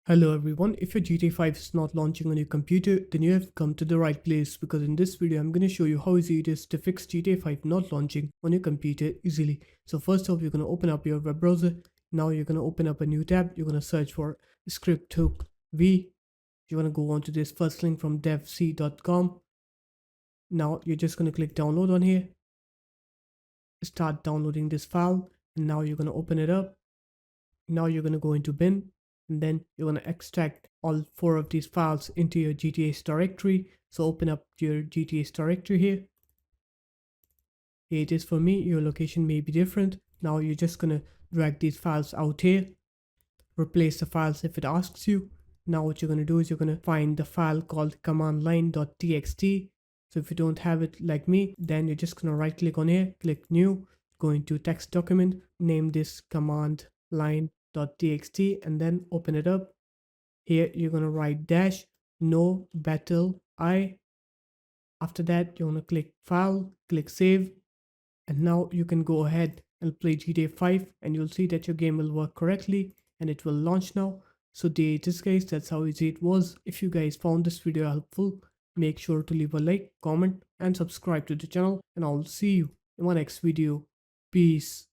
Hello everyone, if your GTA 5 is not launching on your computer, then you have come to the right place because in this video I'm going to show you how easy it is to fix GTA 5 not launching on your computer easily. So first off, you're going to open up your web browser. Now you're going to open up a new tab. You're going to search for script hook V. You're going to go on to this first link from devc.com. Now you're just going to click download on here. Start downloading this file and now you're going to open it up. Now you're going to go into bin and then you're going to extract all 4 of these files into your GTA's directory. So open up your GTA's directory here. Here it is for me. Your location may be different. Now you're just going to drag these files out here. Replace the files if it asks you. Now what you're going to do is you're going to find the file called commandline.txt. So if you don't have it like me, then you're just going to right click on here, click new, go into text document, name this command line.txt and then open it up. Here you're going to write dash no battle I. After that you're going to click file, click save, and now you can go ahead and play GTA 5 and you'll see that your game will work correctly and it will launch now. So there it is guys, that's how easy it was. If you guys found this video helpful, make sure to leave a like, comment and subscribe to the channel, and I'll see you in my next video. Peace.